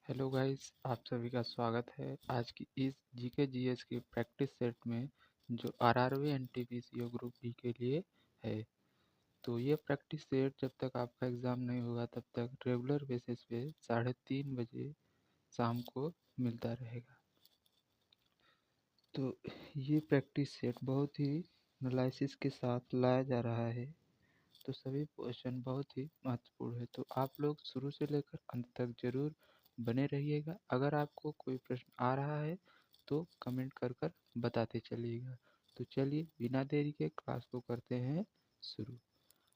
Hello guys, आप सभी का स्वागत है आज की इस जीके जीएस की प्रैक्टिस सेट में जो आरआरबी एनटीपीसी ग्रुप बी के लिए है। तो ये प्रैक्टिस सेट जब तक आपका एग्ज़ाम नहीं होगा तब तक रेगुलर बेसिस पे 3:30 बजे शाम को मिलता रहेगा। तो ये प्रैक्टिस सेट बहुत ही एनालिसिस के साथ लाया जा रहा है। तो सभी क्वेश्चन बहुत ही महत्वपूर्ण है, तो आप लोग शुरू से लेकर अंत तक जरूर बने रहिएगा। अगर आपको कोई प्रश्न आ रहा है तो कमेंट कर कर बताते चलिएगा। तो चलिए बिना देरी के क्लास को करते हैं शुरू।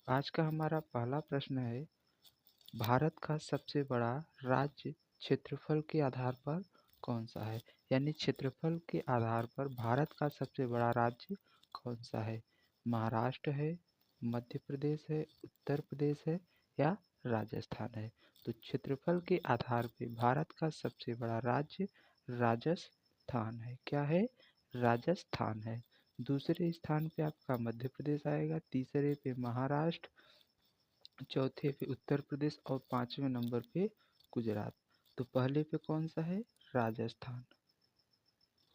आज का हमारा पहला प्रश्न है, भारत का सबसे बड़ा राज्य क्षेत्रफल के आधार पर कौन सा है? यानी क्षेत्रफल के आधार पर भारत का सबसे बड़ा राज्य कौन सा है? महाराष्ट्र है, मध्य प्रदेश है, उत्तर प्रदेश है या राजस्थान है? तो क्षेत्रफल के आधार पर भारत का सबसे बड़ा राज्य राजस्थान है। क्या है? राजस्थान है। दूसरे स्थान पे आपका मध्य प्रदेश आएगा, तीसरे पे महाराष्ट्र, चौथे पे उत्तर प्रदेश और पांचवें नंबर पे गुजरात। तो पहले पे कौन सा है? राजस्थान।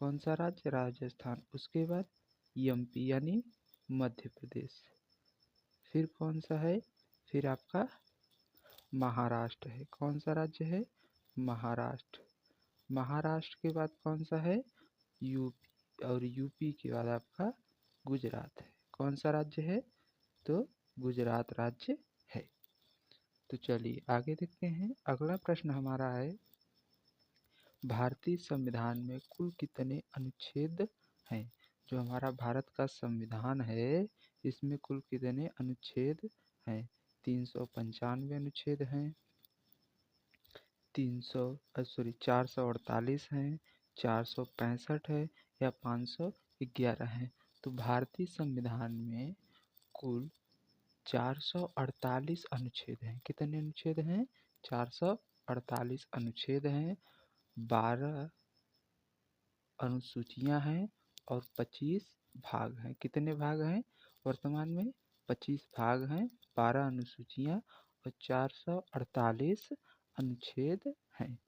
कौन सा राज्य? राजस्थान। उसके बाद एमपी यानी मध्य प्रदेश। फिर कौन सा है? फिर आपका महाराष्ट्र है। कौन सा राज्य है? महाराष्ट्र। महाराष्ट्र के बाद कौन सा है? यूपी। और यूपी के बाद आपका गुजरात है। कौन सा राज्य है? तो गुजरात राज्य है। तो चलिए आगे देखते हैं। अगला प्रश्न हमारा है, भारतीय संविधान में कुल कितने अनुच्छेद हैं? जो हमारा भारत का संविधान है इसमें कुल कितने अनुच्छेद हैं? 395 अनुच्छेद हैं, 448 हैं, 465 है या 511 है? तो भारतीय संविधान में कुल 448 अनुच्छेद हैं। कितने अनुच्छेद हैं? 448 अनुच्छेद हैं, 12 अनुसूचियां हैं और 25 भाग हैं। कितने भाग हैं? वर्तमान में 25 भाग हैं, 12 अनुसूचियां और 448 अनुच्छेद हैं।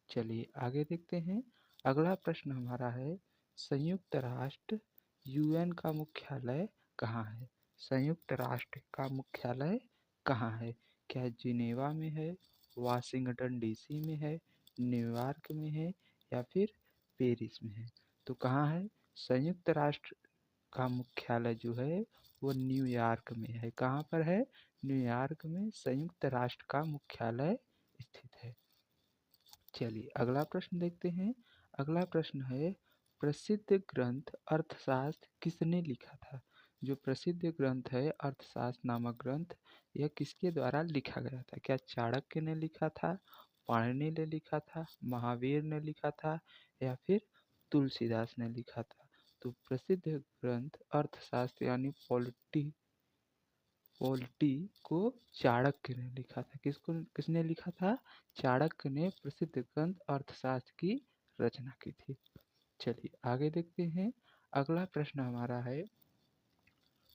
चलिए आगे देखते हैं। अगला प्रश्न हमारा है, संयुक्त राष्ट्र यूएन का मुख्यालय कहाँ है? संयुक्त राष्ट्र का मुख्यालय कहाँ है? क्या जिनेवा में है, वाशिंगटन डीसी में है, न्यूयॉर्क में है या फिर पेरिस में है? तो कहाँ है? संयुक्त राष्ट्र का मुख्यालय जो है वो न्यूयॉर्क में है। कहाँ पर है? न्यूयॉर्क में संयुक्त राष्ट्र का मुख्यालय स्थित है। चलिए अगला प्रश्न देखते हैं। अगला प्रश्न है, प्रसिद्ध ग्रंथ अर्थशास्त्र किसने लिखा था? जो प्रसिद्ध ग्रंथ है अर्थशास्त्र नामक ग्रंथ, यह किसके द्वारा लिखा गया था? क्या चाणक्य ने लिखा था, पाणिनि ने लिखा था, महावीर ने लिखा था या फिर तुलसीदास ने लिखा था? तो प्रसिद्ध ग्रंथ अर्थशास्त्र यानी पॉलिटी को चाणक्य ने लिखा था। किसने लिखा था? चाणक्य ने प्रसिद्ध ग्रंथ अर्थशास्त्र की रचना की थी। चलिए आगे देखते हैं। अगला प्रश्न हमारा है,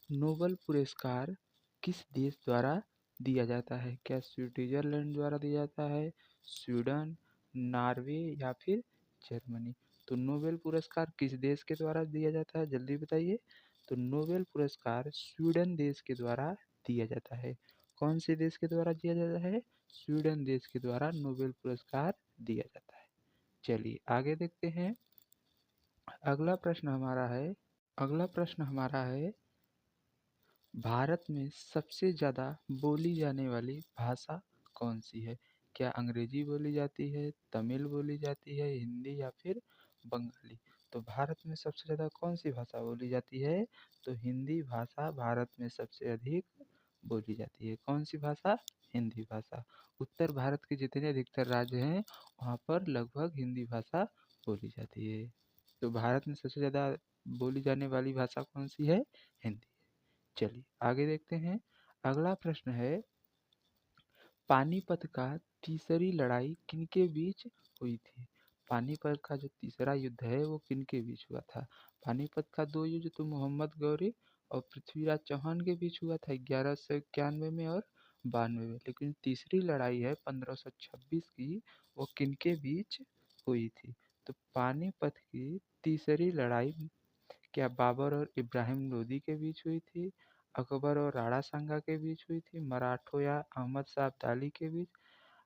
नोबेल पुरस्कार किस देश द्वारा दिया जाता है? क्या स्विट्जरलैंड द्वारा दिया जाता है, स्वीडन, नॉर्वे या फिर जर्मनी? तो नोबेल पुरस्कार किस देश के द्वारा दिया जाता है? जल्दी बताइए। तो नोबेल पुरस्कार स्वीडन देश के द्वारा दिया जाता है। कौन से देश के द्वारा दिया जाता है? स्वीडन देश के द्वारा नोबेल पुरस्कार दिया जाता है। चलिए आगे देखते हैं। अगला प्रश्न हमारा है, भारत में सबसे ज़्यादा बोली जाने वाली भाषा कौन सी है? क्या अंग्रेजी बोली जाती है, तमिल बोली जाती है, हिंदी या फिर बंगाली? तो भारत में सबसे ज़्यादा कौन सी भाषा बोली जाती है? तो हिंदी भाषा भारत में सबसे अधिक बोली जाती है। कौन सी भाषा? हिंदी भाषा। उत्तर भारत के जितने अधिकतर राज्य हैं वहाँ पर लगभग हिंदी भाषा बोली जाती है। तो भारत में सबसे ज़्यादा बोली जाने वाली भाषा कौन सी है? हिंदी। चलिए आगे देखते हैं। अगला प्रश्न है, पानीपत का तीसरी लड़ाई किनके बीच हुई थी? पानीपत का जो तीसरा युद्ध है वो किनके बीच हुआ था? पानीपत का दो युद्ध तो मोहम्मद गौरी और पृथ्वीराज चौहान के बीच हुआ था 1191 में और 92 में। लेकिन तीसरी लड़ाई है 1526 की, वो किनके बीच हुई थी? तो पानीपत की तीसरी लड़ाई क्या बाबर और इब्राहिम लोदी के बीच हुई थी, अकबर और राणा सांगा के बीच हुई थी, मराठों या अहमद शाह अब्दाली के बीच,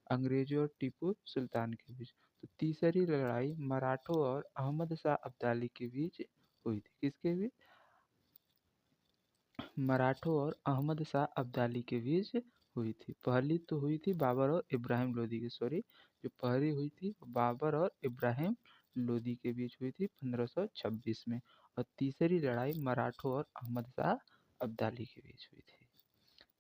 अंग्रेजों और टीपू सुल्तान के बीच? तो तीसरी लड़ाई मराठों और अहमद शाह अब्दाली के बीच हुई थी। किसके बीच? मराठों और अहमद शाह अब्दाली के बीच हुई थी। पहली तो हुई थी बाबर और इब्राहिम लोदी की, सॉरी, जो पहली हुई थी बाबर और इब्राहिम लोदी के बीच हुई थी 1526 में, और तीसरी लड़ाई मराठों और अहमद शाह अब्दाली के बीच हुई थी।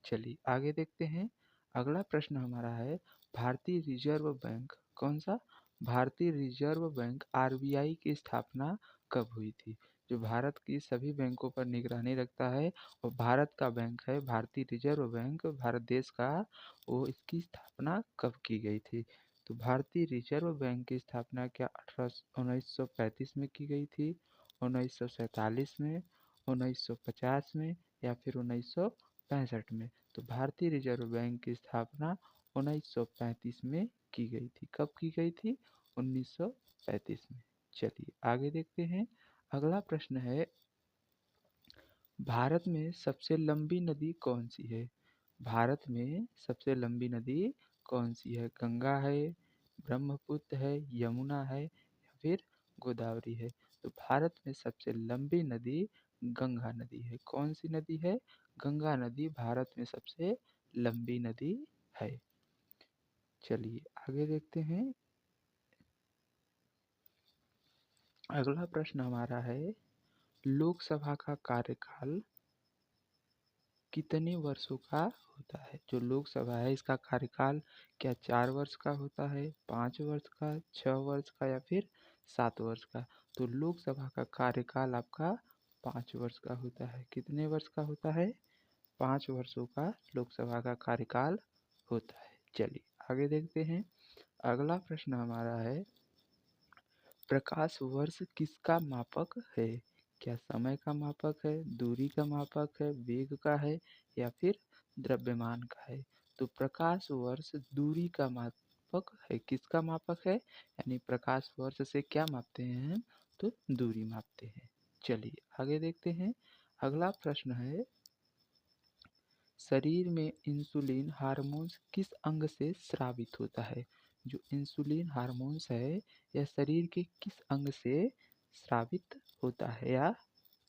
चलिए आगे देखते हैं। अगला प्रश्न हमारा है, भारतीय रिजर्व बैंक कौन सा? भारतीय रिजर्व बैंक आरबीआई की स्थापना कब हुई थी? जो भारत की सभी बैंकों पर निगरानी रखता है और भारत का बैंक है भारतीय रिजर्व बैंक, भारत देश का, वो इसकी स्थापना कब की गई थी? तो भारतीय रिजर्व बैंक की स्थापना क्या 1935 में की गई थी, 1947 में, 1950 में, या फिर 1965 में? तो भारतीय रिजर्व बैंक की स्थापना 1935 में की गई थी। कब की गई थी? 1935 में। चलिए आगे देखते हैं। अगला प्रश्न है, भारत में सबसे लंबी नदी कौन सी है? भारत में सबसे लंबी नदी कौन सी है? गंगा है, ब्रह्मपुत्र है, यमुना है, या फिर गोदावरी है? तो भारत में सबसे लंबी नदी गंगा नदी है। कौन सी नदी है? गंगा नदी भारत में सबसे लंबी नदी है। चलिए आगे देखते हैं। अगला प्रश्न हमारा है, लोकसभा का कार्यकाल कितने वर्षों का होता है? जो लोकसभा है इसका कार्यकाल क्या 4 वर्ष का होता है, 5 वर्ष का, 6 वर्ष का, या फिर 7 वर्ष का? तो लोकसभा का कार्यकाल आपका 5 वर्ष का होता है। कितने वर्ष का होता है? 5 वर्षों का लोकसभा का कार्यकाल होता है। चलिए आगे देखते हैं। अगला प्रश्न हमारा है, प्रकाश वर्ष किसका मापक है? क्या समय का मापक है, दूरी का मापक है, वेग का है, या फिर द्रव्यमान का है? तो प्रकाश वर्ष दूरी का मापक है। किसका मापक है? यानी प्रकाश वर्ष से क्या मापते हैं हम? तो दूरी मापते हैं। चलिए आगे देखते हैं। अगला प्रश्न है, शरीर में इंसुलिन हार्मोन्स किस अंग से स्रावित होता है? जो इंसुलिन हार्मोन्स है यह शरीर के किस अंग से स्रावित होता है या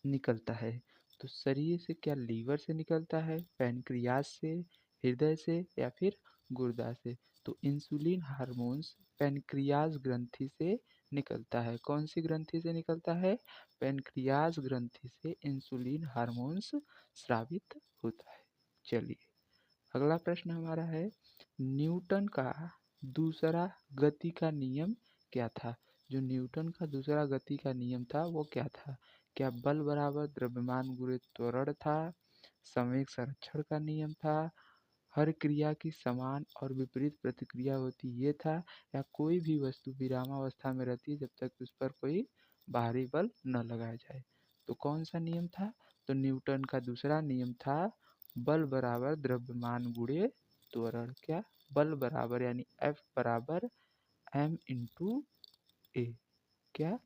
निकलता है? तो शरीर से क्या लीवर से निकलता है, पैनक्रियाज से, हृदय से, या फिर गुर्दा से? तो इंसुलिन हार्मोन्स पैनक्रियाज ग्रंथि से निकलता है। कौन सी ग्रंथि से निकलता है? पैनक्रियाज ग्रंथि से इंसुलिन हार्मोन्स स्रावित होता है। चलिए अगला प्रश्न हमारा है, न्यूटन का दूसरा गति का नियम क्या था? जो न्यूटन का दूसरा गति का नियम था वो क्या था? क्या बल बराबर द्रव्यमान गुणे त्वरण था, संवेग संरक्षण का नियम था, हर क्रिया की समान और विपरीत प्रतिक्रिया होती ये था, या कोई भी वस्तु विरामावस्था में रहती है जब तक उस पर कोई बाहरी बल न लगाया जाए? तो कौन सा नियम था? तो न्यूटन का दूसरा नियम था बल बराबर द्रव्यमान गुणे त्वरण। क्या? बल बराबर यानी F बराबर m इंटू ए। क्या?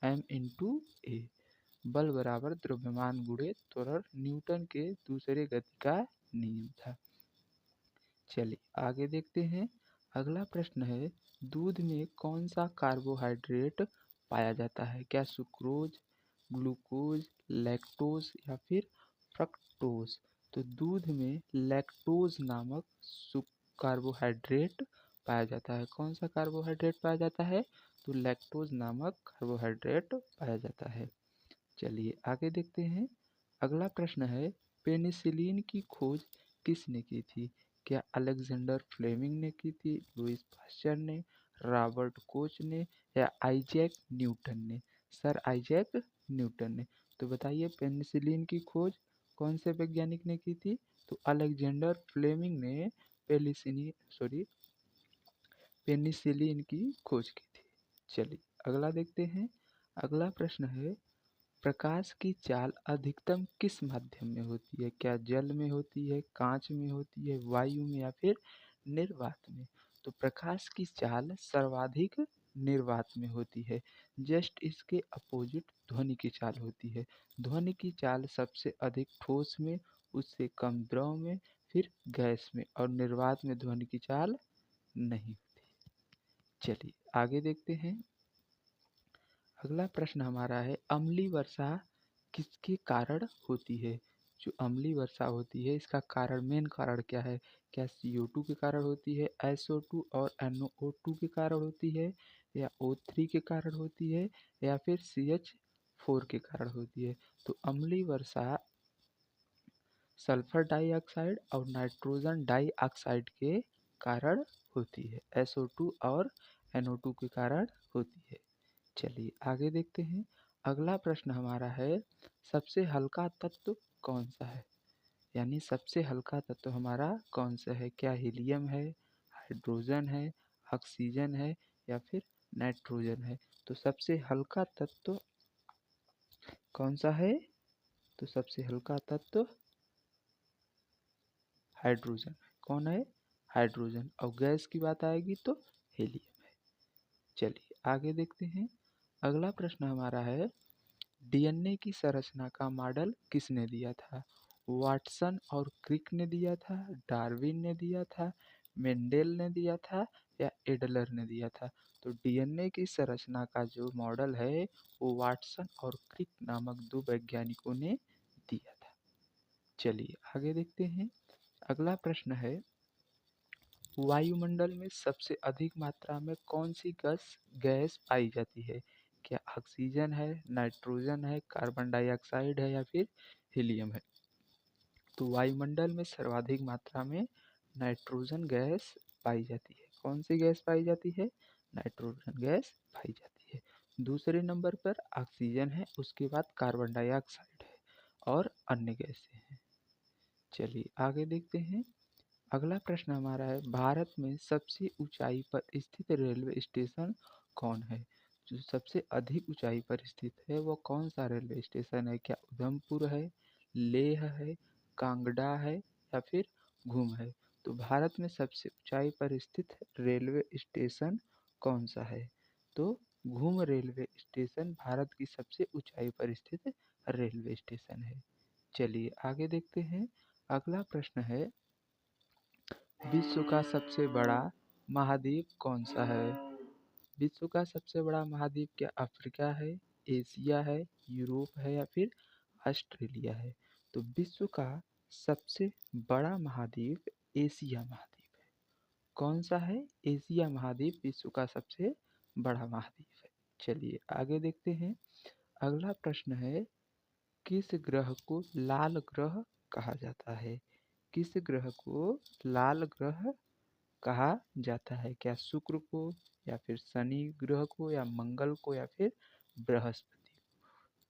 m इंटू ए। बल बराबर द्रव्यमान गुणे त्वरण न्यूटन के दूसरे गति का नियम था। चलिए आगे देखते हैं। अगला प्रश्न है, दूध में कौन सा कार्बोहाइड्रेट पाया जाता है? क्या सुक्रोज, ग्लूकोज, लैक्टोज, या फिर फ्रक्टोज? तो दूध में लैक्टोज नामक कार्बोहाइड्रेट पाया जाता है। कौन सा कार्बोहाइड्रेट पाया जाता है? तो लैक्टोज नामक कार्बोहाइड्रेट पाया जाता है। चलिए आगे देखते हैं। अगला प्रश्न है, पेनिसिलिन की खोज किसने की थी? क्या अलेक्जेंडर फ्लेमिंग ने की थी, लुईस पास्चर ने, रॉबर्ट कोच ने, या आइजैक न्यूटन ने? सर आइजैक न्यूटन ने। तो बताइए पेनिसिलिन की खोज कौन से वैज्ञानिक ने की थी? तो अलेक्जेंडर फ्लेमिंग ने पेनिसिलिन की खोज की थी। चलिए अगला देखते हैं। अगला प्रश्न है, प्रकाश की चाल अधिकतम किस माध्यम में होती है? क्या जल में होती है, कांच में होती है, वायु में या फिर निर्वात में? तो प्रकाश की चाल सर्वाधिक निर्वात में होती है। जस्ट इसके अपोजिट ध्वनि की चाल होती है। ध्वनि की चाल सबसे अधिक ठोस में, उससे कम द्रव में, फिर गैस में, और निर्वात में ध्वनि की चाल नहीं होती। चलिए आगे देखते हैं। अगला प्रश्न हमारा है, अम्लीय वर्षा किसके कारण होती है? जो अम्लीय वर्षा होती है इसका कारण, मेन कारण क्या है? क्या CO2 के कारण होती है, SO2 और NO2 के कारण होती है, या O3 के कारण होती है, या फिर CH4 के कारण होती है? तो अम्लीय वर्षा सल्फर डाइऑक्साइड और नाइट्रोजन डाइऑक्साइड के कारण होती है। SO2 और NO2 के कारण होती है। चलिए आगे देखते हैं। अगला प्रश्न हमारा है, सबसे हल्का तत्व कौन सा है? यानी सबसे हल्का तत्व हमारा कौन सा है? क्या हीलियम है, हाइड्रोजन है, ऑक्सीजन है, या फिर नाइट्रोजन है? तो सबसे हल्का तत्व कौन सा है? तो सबसे हल्का तत्व हाइड्रोजन। कौन है? हाइड्रोजन। और गैस की बात आएगी तो हीलियम है। चलिए आगे देखते हैं। अगला प्रश्न हमारा है, DNA की संरचना का मॉडल किसने दिया था? वाटसन और क्रिक ने दिया था, डार्विन ने दिया था, मेंडेल ने दिया था, या एडलर ने दिया था? तो DNA की संरचना का जो मॉडल है वो वाटसन और क्रिक नामक दो वैज्ञानिकों ने दिया था। चलिए आगे देखते हैं। अगला प्रश्न है, वायुमंडल में सबसे अधिक मात्रा में कौन सी गैस पाई जाती है? क्या ऑक्सीजन है, नाइट्रोजन है, कार्बन डाइऑक्साइड है, या फिर हीलियम है? तो वायुमंडल में सर्वाधिक मात्रा में नाइट्रोजन गैस पाई जाती है। कौन सी गैस पाई जाती है? नाइट्रोजन गैस पाई जाती है। दूसरे नंबर पर ऑक्सीजन है, उसके बाद कार्बन डाइऑक्साइड है, और अन्य गैसें हैं। चलिए आगे देखते हैं। अगला प्रश्न हमारा है, भारत में सबसे ऊंचाई पर स्थित रेलवे स्टेशन कौन है? जो सबसे अधिक ऊंचाई पर स्थित है वो कौन सा रेलवे स्टेशन है? क्या उधमपुर है, लेह है, कांगड़ा है, या फिर घूम है? तो भारत में सबसे ऊंचाई पर स्थित रेलवे स्टेशन कौन सा है? तो घूम रेलवे स्टेशन भारत की सबसे ऊंचाई पर स्थित रेलवे स्टेशन है। चलिए आगे देखते हैं। अगला प्रश्न है, विश्व का सबसे बड़ा महाद्वीप कौन सा है? विश्व का सबसे बड़ा महाद्वीप क्या अफ्रीका है, एशिया है, यूरोप है, या फिर ऑस्ट्रेलिया है? तो विश्व का सबसे बड़ा महाद्वीप एशिया महाद्वीप है। कौन सा है? एशिया महाद्वीप विश्व का सबसे बड़ा महाद्वीप है। चलिए आगे देखते हैं। अगला प्रश्न है, किस ग्रह को लाल ग्रह कहा जाता है? किस ग्रह को लाल ग्रह कहा जाता है? क्या शुक्र को, या फिर शनि ग्रह को, या मंगल को, या फिर बृहस्पति?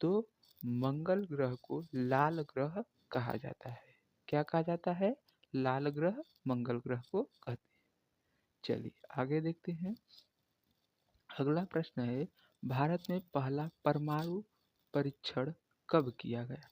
तो मंगल ग्रह को लाल ग्रह कहा जाता है। क्या कहा जाता है? लाल ग्रह मंगल ग्रह को कहते हैं। चलिए आगे देखते हैं। अगला प्रश्न है, भारत में पहला परमाणु परीक्षण कब किया गया?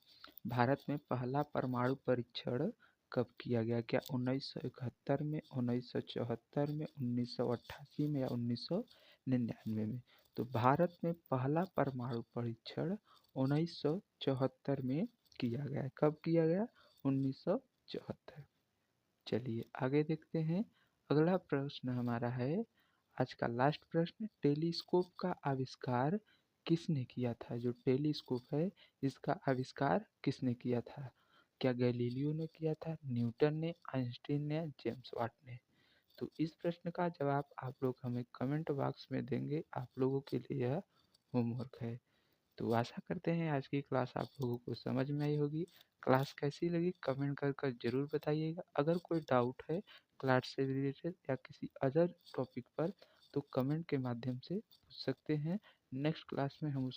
भारत में पहला परमाणु परीक्षण कब किया गया? क्या 1971 में, 1974 में, 1988 में, या 1999 में? तो भारत में पहला परमाणु परीक्षण 1974 में किया गया। कब किया गया? 1974। चलिए आगे देखते हैं। अगला प्रश्न हमारा है, आज का लास्ट प्रश्न, टेलीस्कोप का आविष्कार किसने किया था? जो टेलीस्कोप है इसका आविष्कार किसने किया था? क्या गैलीलियो ने किया था, न्यूटन ने, आइंस्टीन ने, जेम्स वाट ने? तो इस प्रश्न का जवाब आप लोग हमें कमेंट बॉक्स में देंगे। आप लोगों के लिए यह होमवर्क है। तो आशा करते हैं आज की क्लास आप लोगों को समझ में आई होगी। क्लास कैसी लगी कमेंट कर ज़रूर बताइएगा। अगर कोई डाउट है क्लास से रिलेटेड या किसी अदर टॉपिक पर तो कमेंट के माध्यम से पूछ सकते हैं। नेक्स्ट क्लास में हम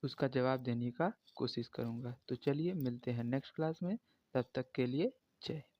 उसका जवाब देने का कोशिश करूँगा। तो चलिए मिलते हैं नेक्स्ट क्लास में, तब तक के लिए जय हिंद।